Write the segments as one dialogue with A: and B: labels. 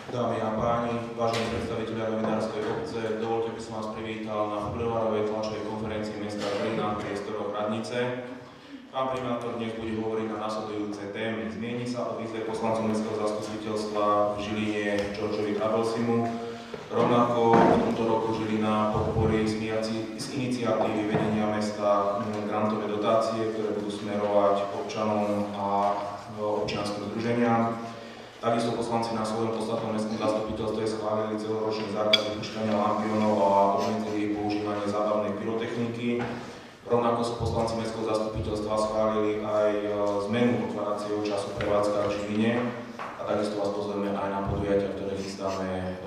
A: Dámy a páni, vážení predstavitelia novinárskej obce, dovoľte, by som vás privítal na februárovej tlačovej konferencii mesta Žilina v priestoroch radnice. Pán primátor dnes bude hovoriť na nasledujúce témy. Zmieni sa o výzve poslancov mestského zastupiteľstva v Žiline Georgeovi Abelsimu. Rovnako v tomto roku Žilina podporí z iniciatívy vedenia mesta grantové dotácie, ktoré budú smerovať občanom a občianskym združeniam. Takisto poslanci na svojom podstatnom mestskom zastupiteľstve schválili celoročný zákaz vypúšťania lampionov a obmedzili používanie zábavnej pyrotechniky. Rovnako sú poslanci mestského zastupiteľstva schválili aj zmenu otváracieho času prevádzka v Žiline a takisto vás pozveme aj na podujatia, ktoré chystáme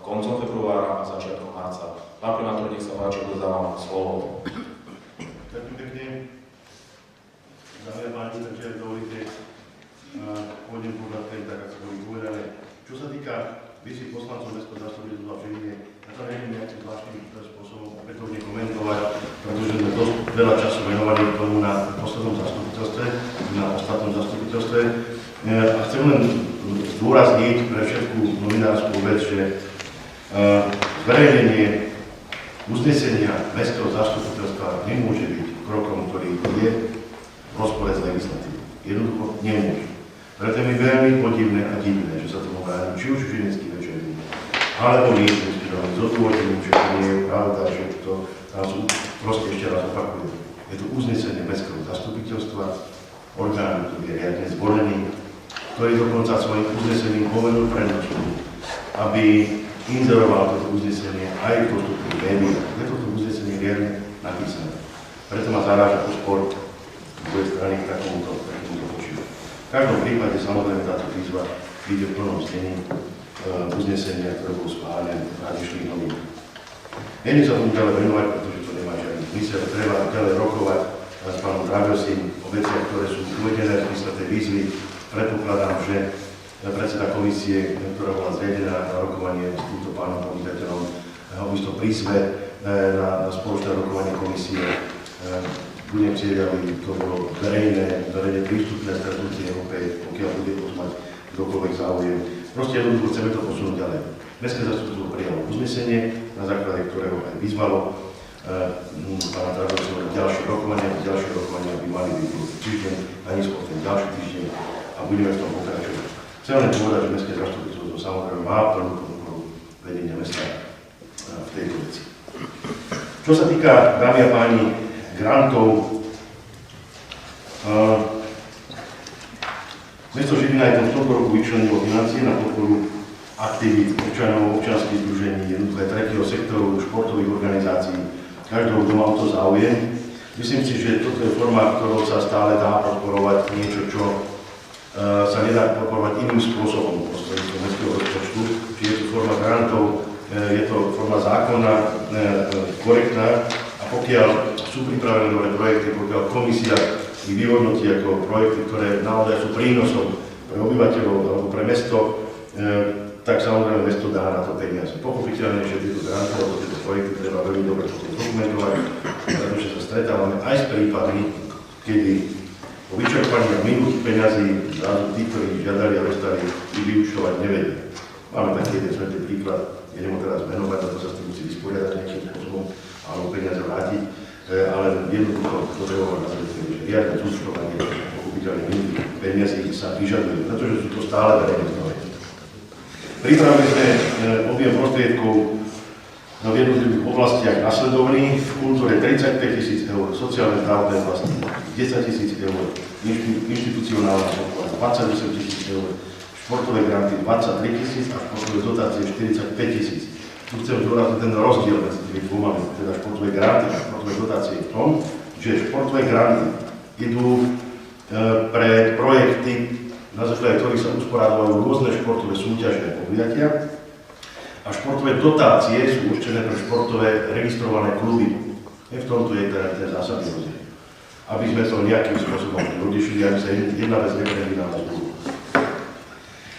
A: koncom februára a začiatkom marca. Pán primátor, nech sa páči, odovzdávam slovo.
B: Ďakujem pekne. Dámy a páni, takže dovolíte, pôjdem podľa tej, tak ako boli povedané. Čo sa týka výzvy poslancov mestského zastupiteľstva v Žiline, ja to neviem nejakým zvláštnym spôsobom opätovne komentovať, pretože sme dosť veľa času venovali tomu na poslednom zastupiteľstve, na ostatnom zastupiteľstve. A chcem len zdôrazniť pre všetku novinárskú vec, že zverejnenie uznesenia mestského zastupiteľstva nemôže byť krokom, ktorý je v rozpore s legislatívou. Jednoducho nemôže. Preto je mi veľmi podivné a divné, že sa tomu bráni či už Žilinský večerník, alebo my sme inšpirovaní s odôvodnením, že to nie je pravda, že to tam sú, proste ešte raz opakujem. Je to uznesenie mestského zastupiteľstva, orgánu, ktorý je riadne zvolený, ktorý dokonca svojim uznesením povedal prednostu, aby inzeroval toto uznesenie aj v dostupných médiách. Je toto uznesenie riadne napísané. Preto ma zaráža odpor z druhej strany k takomuto počiu. V každom prípade samozrejme táto výzva ide v plnom znení uznesenia, ktoré bolo schválené v radičných novinách. Není sa tomu ďalej venovať, pretože to nemá žiadny zmysel. Treba ďalej rokovať s pánom Dragosim o veciach, ktoré sú uvedené v zmysle tej výzvy. Predpokladám, že predseda komisie, ktorá bola zriadená na rokovanie s týmto pánom podnikateľom, ho isto prizve na spoločné rokovanie komisie. Budem chcieť, aby to bolo verejné prístupné stretnutie opäť, pokiaľ bude mať kdokoľvek záujem. Proste jednoducho chceme to posunúť ďalej. Mestské zastupiteľstvo prijalo uznesenie, na základe ktorého aj vyzvalo pána Dragosa na ďalšie rokovania by mali byť týždeň a neskôr ten ďalší týždeň a budeme v tom pokračovať. Chcem len povedať, že mestské zastupiteľstvo samozrejme má plnú podporu vedenia mesta v tejto veci. Čo sa týka, dámy a páni, grantov, mesto Žilina aj v tomto roku vyčlenilo financie na podporu aktivít občanov, občianskych združení, jednoduché tretieho sektoru, športových organizácií. Každého, kto má o to záujem. Myslím si, že toto je forma, ktorou sa stále dá podporovať niečo, čo sa nedá podporovať iným spôsobom prostredníctvom mestského rozpočtu. Čiže je to forma grantov, je to forma zákona, korektná. Pokiaľ sú pripravené nové projekty, pokiaľ komisia ich vyhodnotí ako projekty, ktoré naozaj sú prínosom pre obyvateľov alebo pre mesto, tak samozrejme mesto dá na to peniaze. Pochopiteľne, že tieto granty alebo tieto projekty treba veľmi dobre dokumentovať, pretože sa stretávame aj s prípadmi, kedy po vyčerpaní minulých peňazí zrazu tí, ktorí žiadali a dostali, ich vyúčtovať nevedia. Máme taký jeden svetý príklad, idem ho teraz menovať, na to sa s tým musí vysporiadať nejakým spôsobom, alebo peniaze vrátiť, ale jednoducho to treba nazvať, že riadne zúčtovanie pochopiteľne minulých peniazí sa vyžaduje, pretože sú to stále verejné zdroje. Pripravili sme objem prostriedkov v jednotlivých oblastiach nasledovných, v kultúre 35 000 eur, sociálne zdravotné oblasti 10 000 eur, inštitucionálna podpora 28 000 eur, športové granty 23 000 a športové dotácie 45 000. Tu chcem zdôrazniť ten rozdiel medzi tými dvoma, teda športové granty a športové dotácie v tom, že športové granty idú pre projekty, na základe ktorých sa usporávajú rôzne športové súťaže a podujatia a športové dotácie sú určené pre športové registrované kluby. V tomto je ten zásadný rozdiel. Aby sme to nejakým spôsobom rozlišili, aby sa jedna vec neprelila na druhú.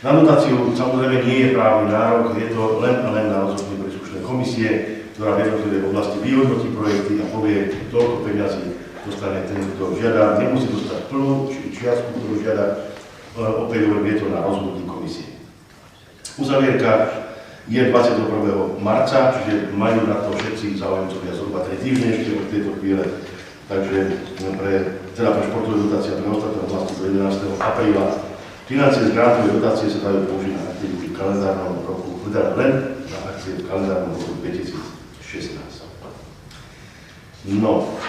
B: Na dotáciu samozrejme nie je právny nárok, je to len a len na rozhodnutie príslušnej komisie, ktorá v jednotlivej oblasti vyhodnotí projekty a povie, toľko peňazí dostane ten, kto žiada, nemusí dostať plnú čiastku, ktorú žiada, opäť je to na rozhodnutí komisie. Uzavierka je 21. marca, čiže majú na to všetci záujemcovia zhruba 3 týždne ešte od tejto chvíle. Takže pre športové dotácie pre ostatné oblasti do 11. apríla. Financie z grantovej dotácie sa dajú použiť na aktivity v kalendárnom roku, teda len na akcie v kalendárnom roku 2016. No,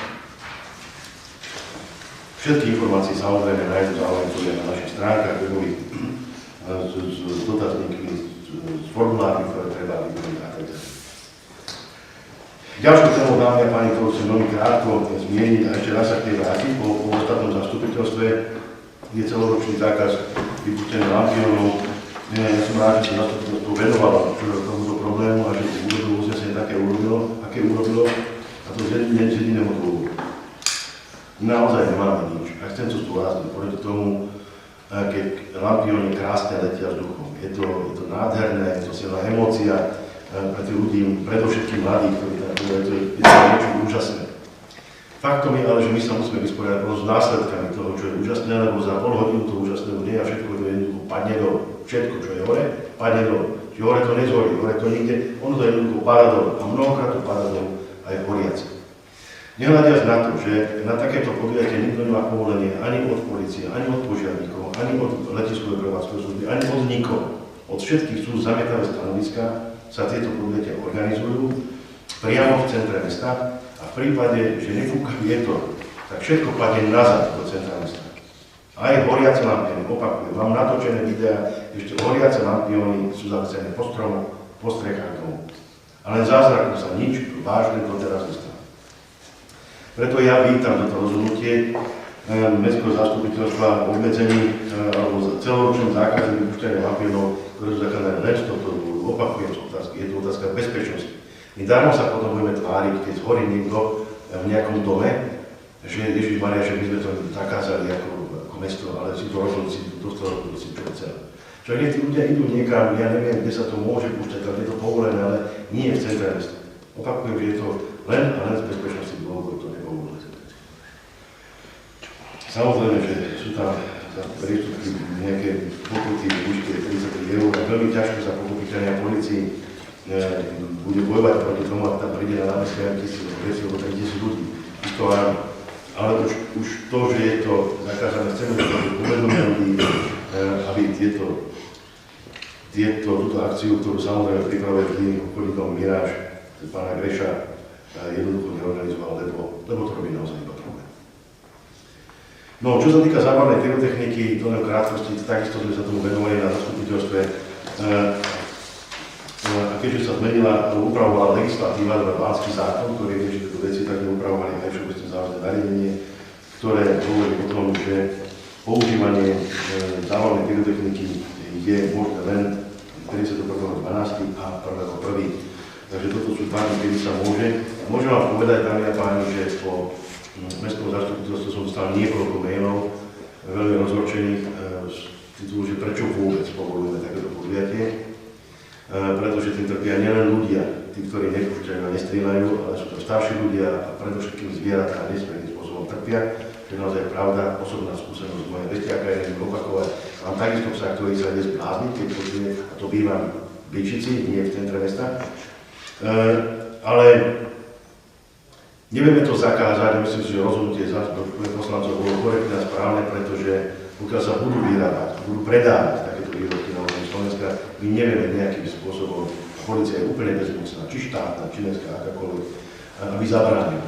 B: všetky informácie samozrejme nájdú záujemcovia na našich stránkach webových s dotazníkmi, s formulármi, ktoré treba vyplniť a tak ďalej. Ďalšou témou, dámy a páni, ktorú chcem veľmi krátko zmieniť a ešte raz sa k tej vrátiť po ostatnom zastupiteľstve, je celoročný zákaz vypúšťania lampiónov. Ja som rád, že sa zastupiteľstvo venovalo tomuto problému a že urobilo uznesenie také aké urobilo, a to z jediného dôvodu. Naozaj nemáme nič. A chcem to zdôrazniť proti tomu, keď lampióny krásne letia vzduchom. Je to nádherné, je to silná emócia pre tých ľudí, predovšetkým mladých, ktorí tam je to niečo úžasné. Faktom je ale, že my sa musíme vysporiadať s následkami toho, čo je úžasné, lebo za pol hodinu to úžasného nie a všetko to jednoducho padne do všetko, čo je hore, padne do. Čiže hore to nezhorí, hore to nikde, ono to jednoducho padá do a mnohokrát to padá do aj horiace. Nehľadiac na to, že na takéto podujatie nikto nemá povolenie ani od polície, ani od požiarníkov, ani od letiskovej prevádzkovej služby, ani od nikoho. Od všetkých sú zamietavé stanoviska, sa tieto podujatia organizujú priamo v centre mesta a v prípade, že nefúka vietor, tak všetko padne nazad do centra mesta. Aj horiace lampióny, opakujem, mám natočené videá, ešte horiace lampióny sú zavesené po stromoch, po strechách domov. Ale zázrakom sa nič vážne doteraz nestalo. Preto ja vítam toto rozhodnutie mestského zastupiteľstva o obmedzení alebo celoročnom zákaze vypúšťania lampiónov, ktoré sú zakázané len z tohto dôvodu. Opakujem otázky, je to otázka bezpečnosti. My darmo sa potom budeme tváriť, keď horí niekto v nejakom dome, že Ježišmaria, že my sme to zakázali ako mesto, ale si to rozhodli, si dostalo si čo chcel. Čo keď tí ľudia idú niekam, ja neviem, kde sa to môže púšťať, tam je to povolené, ale nie je v centre mesta. Opakujem, že je to len a len z bezpečnosti dôvodov, to nepovoluje. Samozrejme, že sú tam priestupky nejaké pokuty v výške 30 eur a veľmi ťažko sa pochopiteľne polícii bude bojovať proti tomu, ak tam príde na námestí 1000 alebo 3000 ľudí. Ale už to, že je to zakázané, chceme uvedomia ľudí, aby túto akciu, ktorú samozrejme pripravuje tým obchodníkom Miráž, pána Greša, jednoducho neorganizoval, lebo to robí naozaj iba problém. No, čo sa týka zábavnej pyrotechniky, to len v krátkosti, takisto sme sa tomu venovali na zastupiteľstve. A keďže sa zmenila, upravovala legislatíva, alebo Banský zákon, ktorý rieši tieto veci, tak upravovali aj všeobecné záväzné nariadenie, ktoré hovorí o tom, že používanie zábavnej pyrotechniky je možné len 51.12. a 1.1. Takže toto sú dva dny, kedy sa môže. Môžem vám povedať, dámy a páni, že po mestskom zastupiteľstve som dostal niekoľko mailov, veľmi rozhorčených, z titulu, že prečo vôbec povolujeme takéto podujatie. Pretože tým trpia nielen ľudia, tí, ktorí nepúšťajú a nestrieľajú, ale sú to starší ľudia a predovšetkým zvieratá nesmierným spôsobom trpia. To je naozaj pravda, osobná skúsenosť moja. Viete, aká je opakovať. Mám takisto psa, ktorý sa ide zblázniť, keď počuje, a to bývam v Byčici, nie v centre mesta. Ale nevieme to zakázať, myslím si, že rozhodnutie poslancov bolo korektné a správne, pretože pokiaľ sa budú vyrábať, budú predávať takéto výrobky na území Slovenska, my nevieme nejakým spôsobom, polícia je úplne bezmocná, či štátna, či mestská, akákoľvek, aby zabránila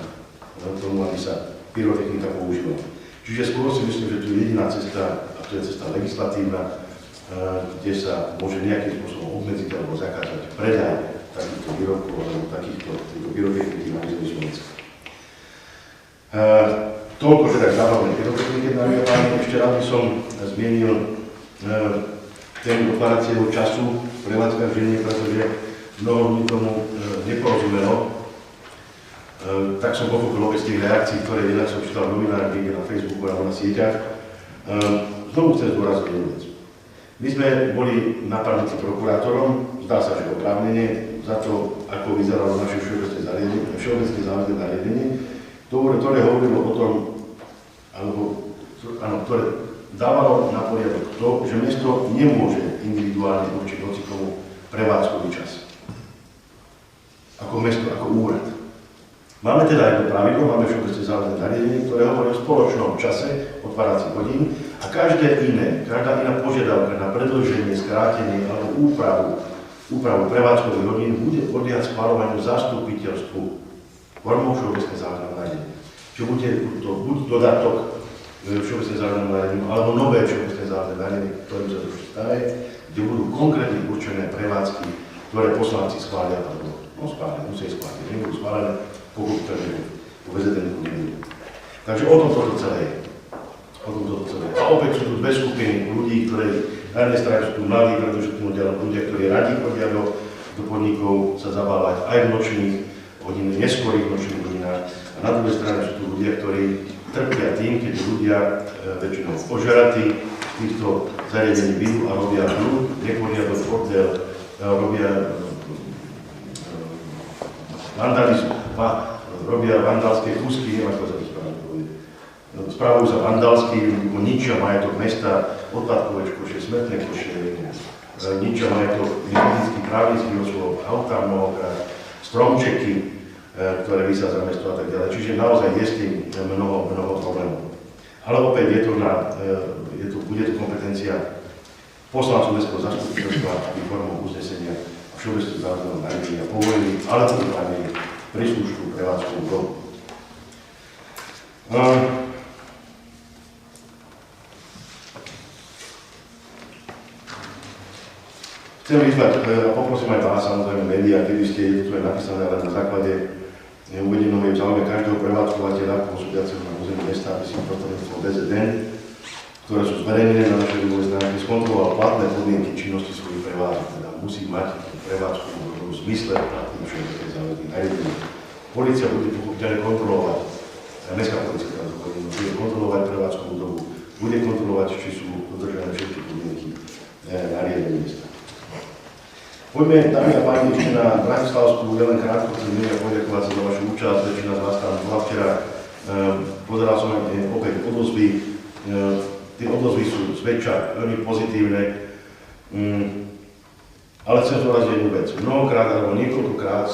B: tomu, aby sa pyrotechnika používala. Čiže skôr si myslím, že tu je jediná cesta, a to je cesta legislatívna, kde sa môže nejakým spôsobom obmedziť alebo zakázať predaj takýchto výrobkov alebo takýchto pyrotechniky na území Slovenska. Toľko teda k zábavnej pyrotechnike, dámy a páni. Ešte raz by som zmienil tému otváracieho času prevádzkařenie, pretože mnoho ľudí tomu neporozumelo. Tak som pochopil opäť z tých reakcií, ktoré jednak som čítal v novinách, niekde na Facebooku alebo na sieťach. Znovu chcem zdôrazniť jednu vec. My sme boli napadnutí prokurátorom, zdá sa, že oprávnene, za to, ako vyzeralo naše všeobecné záväzné nariadenie, ktoré hovorilo o tom, ktoré dávalo na poriadok to, že mesto nemôže individuálne určiť hocikomu prevádzkový čas. Ako mesto, ako úrad. Máme teda jedno pravidlo, máme všeobecné záväzné nariadenie, ktoré hovorí o spoločnom čase otváracích hodín a každá iná požiadavka na predĺženie, skrátenie alebo úpravu prevádzkových hodín bude podliehať schvaľovaniu zastupiteľstvu formou všeobecné záväzné nariadenie. Čiže bude to buď dodatok všeobecné záväzné nariadeniu, alebo nové všeobecné záväzné nariadenie, ktorým sa to stane, kde budú konkrétne určené prevádzky, ktoré poslanci schvália, alebo musia schváliť, nebudú schválené, pokud to VZN nebudú. Takže o tom toto celé je. A opäť sú tu dve skupiny ľudí, ktorí na jednej strane sú tu mladí, pretože tu ľudia, ktorí radi chodia do podnikov sa zabávať aj v nočných hodinách, neskorých nočných hodinách. A na druhej strane sú tu ľudia, ktorí trpia tým, keď ľudia väčšinou ožeratí v týchto zariadení bytu a robia blúd, neporiadok, bordel, robia vandalizmus, robia vandalské kúsky, neviem ako sa to správne povie. Spravujú sa vandalsky, ničia majetok mesta, odpadkové koše, smrtné koše, ničia majetok fyzických právnických osôb, autá mnohokrát, stromčeky, ktoré vysá za mesto a tak ďalej. Čiže naozaj je s tým mnoho problémov. Ale opäť bude to kompetencia poslancov mestského zastupiteľstva, aby formou uznesenia a všeobecného záväzného nariadenia povolili, ale to znamená príslušnú prevádzkovú dobu. Chcem vyzvať, a poprosím aj vás, samozrejme médiá, keby ste to je napísané, ale na základe uvedenom je v záujme každého prevádzkovateľa pôsobiaceho na území mesta, aby si prostredníctvom VZN, ktoré sú zverejnené na našej webovej stránke, skontroloval platné podmienky činnosti svojich prevádzok, teda musí mať prevádzku v zmysle platných všeobecných záväzných nariadení. Polícia bude pochopiteľne kontrolovať, mestská polícia bude kontrolovať prevádzkovú dobu, bude kontrolovať, či sú dodržané všetky podmienky nariadení mesta. Poďme, dámy a páni, ešte na Bratislavskú, len krátko chcem poďakovať sa za vašu účasť, väčšina z vás tam bola včera. Pozeral som aj opäť odozvy, tie odozvy sú zväčša veľmi pozitívne, ale chcem zdôrazniť jednu vec. Mnohokrát alebo niekoľkokrát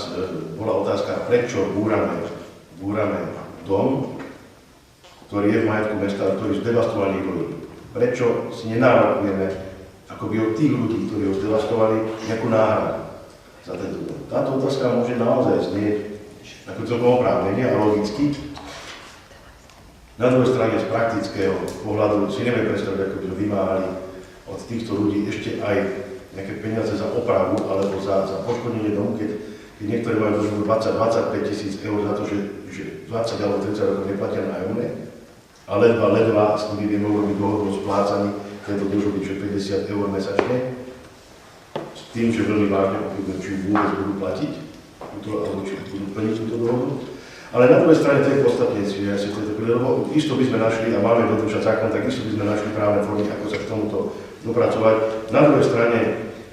B: bola otázka, prečo búrame dom, ktorý je v majetku mesta, ktorý sú zdevastovaní ľudí. Prečo si nenárokujeme akoby od tých ľudí, ktorí ho zdevastovali, nejakú náhradu za tento dom. Táto otázka môže naozaj znieť ako celkom oprávnene a logicky. Na druhej strane z praktického pohľadu si neviem predstaviť, ako by sme vymáhali od týchto ľudí ešte aj nejaké peniaze za opravu alebo za poškodenie domu, keď niektorí majú dlžbu 20-25 tisíc eur za to, že 20 alebo 30 rokov neplatia nájomné a ledva s nimi vieme urobiť dohodu o splácaní tejto dlžoby, čo 50 eur mesačne, s tým, že veľmi vážne pochybujem, či vôbec budú platiť, alebo či budú plniť túto dohodu. Ale na druhej strane to je podstatnejšie, lebo isto by sme našli, a máme dodržať zákon, tak isto by sme našli právne formy, ako sa k tomuto dopracovať. Na druhej strane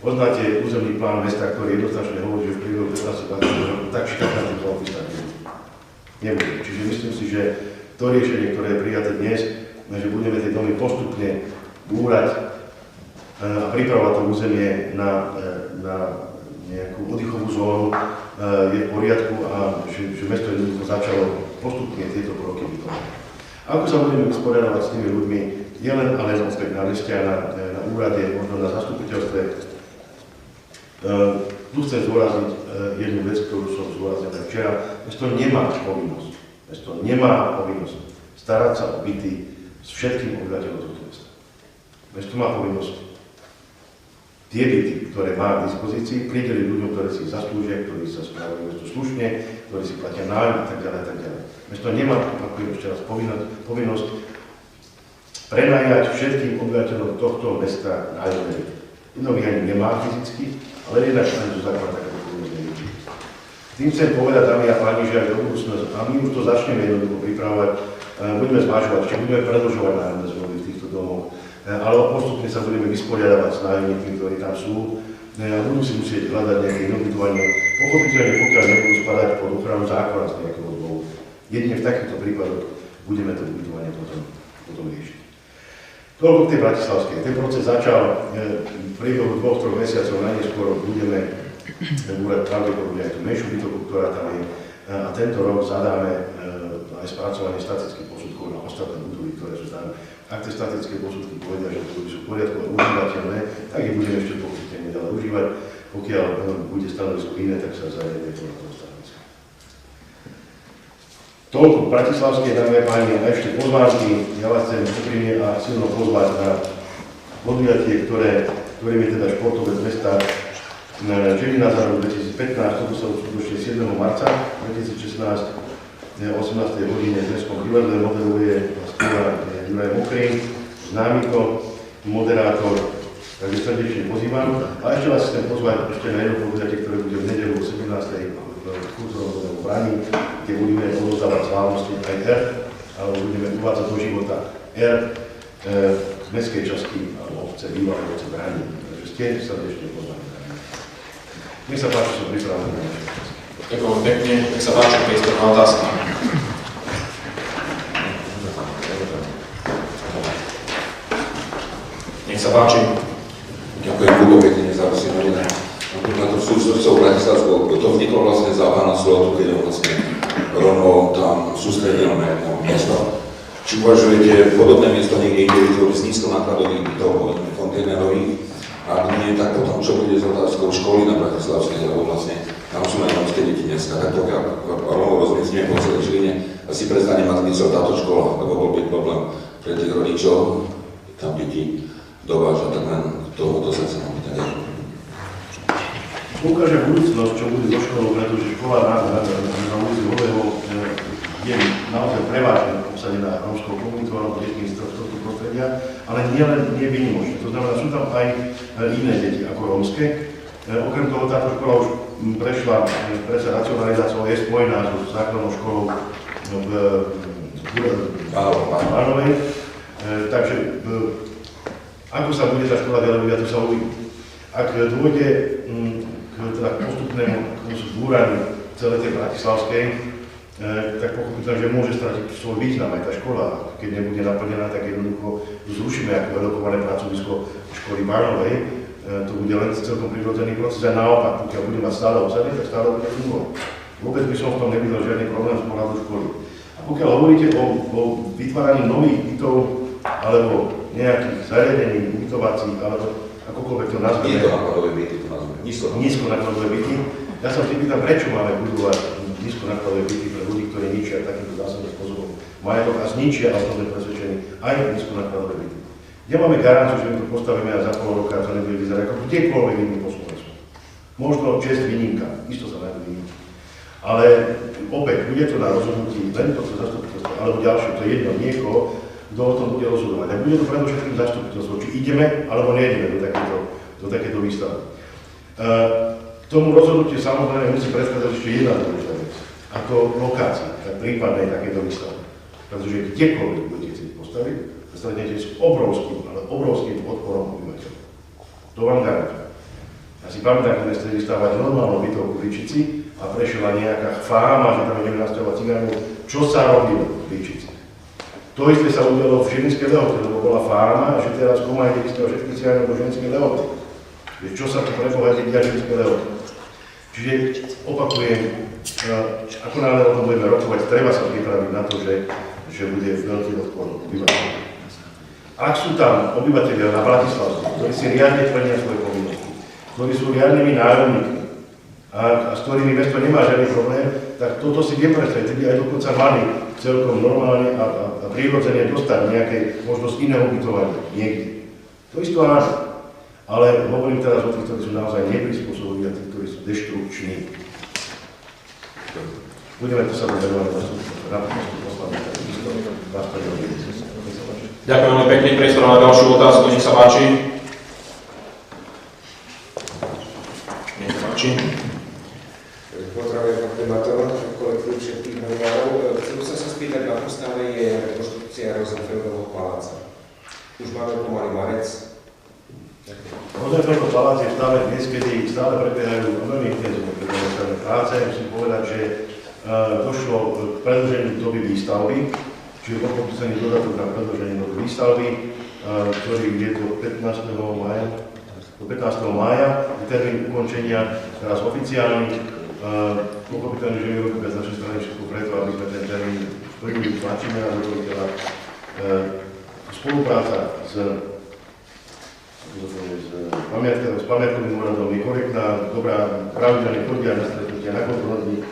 B: poznáte územný plán mesta, ktorý jednoznačne hovorí, že v priebehu 15-20 rokov tak šťastný to opísať nebude. Čiže myslím si, že to riešenie, ktoré je prijaté dnes, že budeme tie domy postupne búrať a pripravovať to územie na nejakú oddychovú zónu, je v poriadku a že mesto jednoducho začalo postupne tieto kroky vykonať. Ako sa budeme vysporiadavať s tými ľuďmi, je len a len opäť na liste a na úrade, možno na zastupiteľstve. Tu chcem zdôrazniť jednu vec, ktorú som zdôraznil aj včera. Mesto nemá povinnosť starať sa o byty s všetkým obyvateľom tohto mesta. Mesto má povinnosť tie byty, ktoré má k dispozícii, prideliť ľuďom, ktorí si zaslúžia, ktorí sa správajú mesto slušne, ktorí si platia nájom a tak ďalej, a tak ďalej. Mesto nemá, opakujem ešte raz, povinnosť prenajať všetkým obyvateľom tohto mesta nájomné byty. Jedno ich ani nemá fyzicky, ale jednak ani zo zákona takéto povinnosť nevidí. Tým chcem povedať, dámy a páni, že aj do budúcnosti, a my už to začneme jednoducho pripravovať, budeme zvažovať, či budeme predĺžovať nájomné zmluvy v týchto domoch, ale postupne sa budeme vysporiadavať s nájomníkmi, ktorí tam sú. Budú si musieť hľadať nejaké iné ubytovanie. Pochopiteľne, pokiaľ nebudú spadať pod ochranu zákona z nejakého dôvodu. Jedine v takýchto prípadoch budeme to ubytovanie potom riešiť. Toľko k tej bratislavskej. Ten proces začal v priebehu 2-3 mesiacov, najneskôr budeme búrať pravdepodobne aj tú menšiu bytovku, ktorá tam je. A tento rok zadáme aj spracovanie statických posudkov na ostatné budovy, ktoré sú tam. Ak tie statické posudky povedia, že budovy sú v poriadku a užívateľné, tak ich budeme ešte postupne ďalej užívať. Pokiaľ bude stanovisko iné, tak sa zariadíme podľa toho stanoviska. Toľko bratislavské, dámy a páni, a ešte pozvánky. Ja vás chcem úprimne a silno pozvať na podujatie, ktorým je teda športové mesta Žilina za rok 2015. Toto sa uskutoční 7. marca 2016 o 18. hodine v Mestskom divadle. Moderuje Juraj Mokrý, známyko, moderátor. Takže srdečne pozývam. A ešte vás chcem pozvať ešte na jedno podujatie, ktoré bude v nedeľu o 17. v kultúrnom domu v Brani, kde budeme odovzdávať slávnosti aj R, ale budeme uvádzať do života R z mestskej časti alebo obce, bývalej obce Brani. Takže ste srdečne pozvaní. Nech sa páči, som pripravený na naše otázky.
A: Ďakujem pekne, nech sa páči, priestor na otázky. Nech sa páči.
C: Ďakujem, Kubo, pekne, nezávislý novinár. Na to sústredcov Bratislavskú, to vzniklo vlastne za Pána Slotu, keď vlastne rovno tam sústredíme miesto. Či uvažujete podobné miesto niekde inde vytvoriť z nízkonákladových bytov, povedzme kontejnerových, a nie, tak potom, čo bude s otázkou školy na Bratislavskej, lebo vlastne tam sú aj romské deti dneska, tak pokiaľ Romov rozmiestnime po celej Žiline, asi prestane mať zmysel táto škola, lebo bol byť problém pre tých rodičov, tam deti dováža, tak len tohoto sa chcem opýtať.
B: Ukáže budúcnosť, čo bude so školou, pretože škola na ulici Holého je naozaj prevážne obsadená rómskou komunitou alebo deťmi z tohto prostredia, ale nie výnimočne. To znamená, sú tam aj iné deti ako rómske. Okrem toho, táto škola už prešla racionalizáciou, je spojená so základnou školou v Bánovej. Takže ako sa bude tá škola ďalej vyvíjať, to sa uvidí. Ak dôjde k postupnému zbúraniu celej tej bratislavskej, tak pochopiteľne, že môže stratiť svoj význam aj tá škola. Keď nebude naplnená, tak jednoducho zrušíme ako relokované pracovisko školy Bánovej. To bude len celkom prirodzený proces a naopak, pokiaľ bude mať stále obsadené, tak stále bude fungovať. Vôbec by som v tom nevidel žiadny problém z pohľadu školy. A pokiaľ hovoríte o vytváraní nových bytov alebo nejakých zariadení, ubytovacích, alebo akokoľvek to nazveme.
C: Nízkonákladové byty to nazveme.
B: Nízkonákladové byty. Ja sa vždy pýtam, prečo máme budovať nízkonákladové byty pre ľudí, ktorí ničia takýmto zásadným spôsobom majetok a zničia, ale to sme presvedčení, aj nízkonákladové byty. Kde máme garanciu, že my to postavíme a za pol roka to nebude vyzerať ako kdekoľvek iný po Slovensku. Možno čest výnimka, isto sa nájdu výnimky. Ale opäť, bude to na rozhodnutí len to zastupiteľstvo, alebo ďalšie, to je jedno, niekoho, kto o tom bude rozhodovať. A bude to predovšetkým zastupiteľstvo, či ideme, alebo nejdeme do takéto výstavy. K tomu rozhodnutiu samozrejme musí predchádzať ešte jedna dôležitá vec, a to lokácia, prípadnej takéto výstavy. Pretože kdekoľvek budete chcieť postaviť, stretnete s obrovským odporom obyvateľov. To vám garantujem. Ja si pamätám, keď sme chceli stavať normálnu bytovku v Líčici a prešla nejaká fáma, že tam ideme nastavovať cigánov, čo sa robilo v Líčici. To isté sa udialo v Žilinskej Lehote, lebo bola fáma, že teraz komájte vystavať všetky cigánov do Žilinskej Lehoty. Čo sa tu preboha dedia Žilinskej Lehoty. Čiže opakujem, ako náhle o tom budeme rokovať, treba sa pripraviť na to, že bude veľký odpor obyvateľov. Ak sú tam obyvateľia na Bratislavsku, ktorí si riadne plnia svoje povinnosti, ktorí sú riadnymi nájomníkmi a s ktorými mesto nemá žiadny problém, tak toto si viem predstaviť, aj dokonca mali celkom normálne a prirodzene dostať nejaké možnosť iného ubytovania niekde. To isto áno. Ale hovorím teraz o tých, ktorí sú naozaj neprispôsobili a tých, ktorí sú deštrukční. Budeme to sa venovať na poslanie.
A: Ďakujem veľmi pekne, priestor na ďalšiu otázku, nech sa páči. Nech sa páči.
D: Pozdravujem primátora, kolektív všetkých novinárov. Chcel som sa spýtať, na postave je rekonštrukcia Rosenfeldovho paláca. Už máme pomaly marec.
B: Rosenfeldov palác je v stave dnes, kedy stále prebiehajú veľmi intenzívne prípravné práce. Musím povedať, že došlo k predĺženiu doby výstavby, čiže pochopiteľne dodatok na predĺženie doby výstavby. ktorý je do 15. mája, termín ukončenia teraz oficiálny. Pochopiteľne, že my robíme z našej strany všetko preto, aby sme ten termín splnili, tlačíme na dovoliteľa. Spolupráca s pamiatkovým úradom je korektná, dobrá, pravidelne chodia na stretnutia, na kontroly.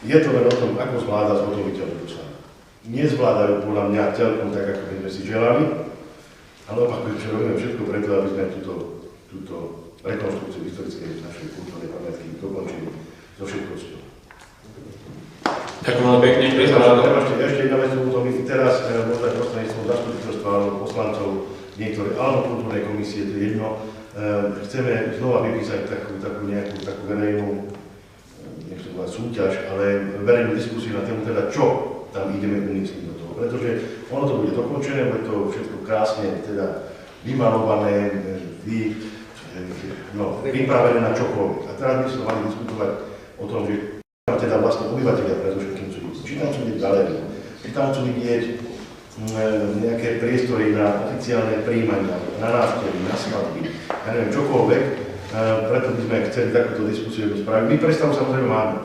B: Je to len o tom, ako zvláda zhotoviteľ Rusa. Nezvládajú podľa mňa celkom tak, ako by sme si želali, ale opakujem, že robíme všetko preto, aby sme túto rekonštrukciu historickej našej kultúrnej pamiatky dokončili so všetkosťou.
A: Ďakujem veľmi pekne.
B: Ešte jedna vec, to my teraz možno aj prostredníctvom zastupiteľstva alebo poslancov niektoré, alebo kultúrnej komisie, to je jedno, chceme znova vypísať takú verejnú, nechcem povedať súťaž, ale verejnú diskusiu na tému teda, čo tam ideme umyslieť do toho. Pretože ono to bude dokončené, bude to všetko krásne teda vymalované, vypravené na čokoľvek. A teraz by sme mali diskutovať o tom, že teda vlastne obyvateľia predovšetkým chcú vidieť. Či tam chcú vidieť galériu, či tam chcú vidieť nejaké priestory na oficiálne príjmania, na návštevy, na svadby, ja neviem, čokoľvek. Preto by sme chceli takúto diskusiu spraviť. My predstavu samozrejme máme,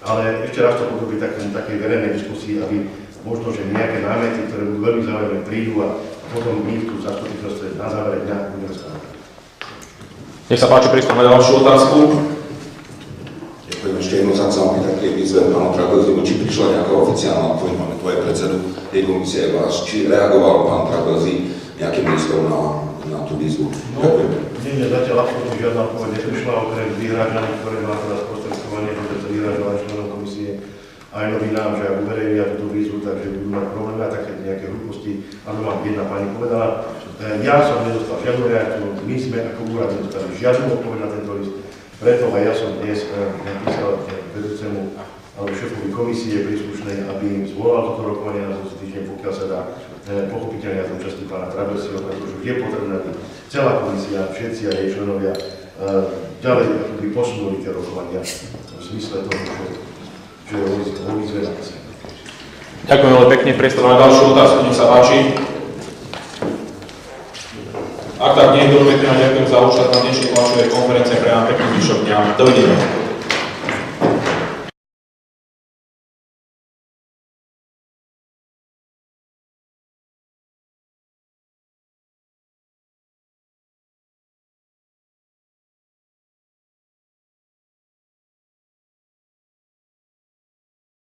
B: ale ešte raz to podobí takej verejnej diskusii, aby možno, že nejaké námety, ktoré budú veľmi zaujímavé, prídu a potom my tu v zastupiteľstve na závere dňa budeme stávať.
A: Nech sa páči, priestor na ďalšiu otázku.
C: Ďakujem, ešte jednou sa chcem opýtať, keď vyzvem pánu Trabelzimu, či prišla nejaká oficiálna odpoveď, máme tu aj predsedu tej komisie vás, či reagoval pán Trabelzi nejakým listom na tú výzvu. Ďakujem.
B: Nie, zatiaľ absolútne žiadna odpoveď neprišla, okrem vyhrážaní, ktoré má teraz prostredkovanie, pretože vyhrážala členom komisie aj novinám, že ak uverejnia túto výzvu, takže budú mať problém a také nejaké hlúposti. Áno, mám jedna pani povedala, ja som nedostal žiadnu reakciu, my sme ako úrad nedostali žiadnu odpoveď na tento list, preto aj ja som dnes napísal vedúcemu alebo šéfovi komisie príslušnej, aby im zvolal toto rokovanie na budúci týždeň, pokiaľ sa dá pochopiteľne za účasti pána Trabelsiho, pretože je potrebné, aby celá komisia, všetci a jej členovia ďalej posunuli tie rokovania v zmysle toho, čo je vo výzve napísané.
A: Ďakujem veľmi pekne, priestor na ďalšiu otázku, nech sa páči. Ak tak nie je, veľmi pekne ďakujem za účasť na dnešnej tlačovej konferencii, pre nám pekný zvyšok dňa. Dovidenia.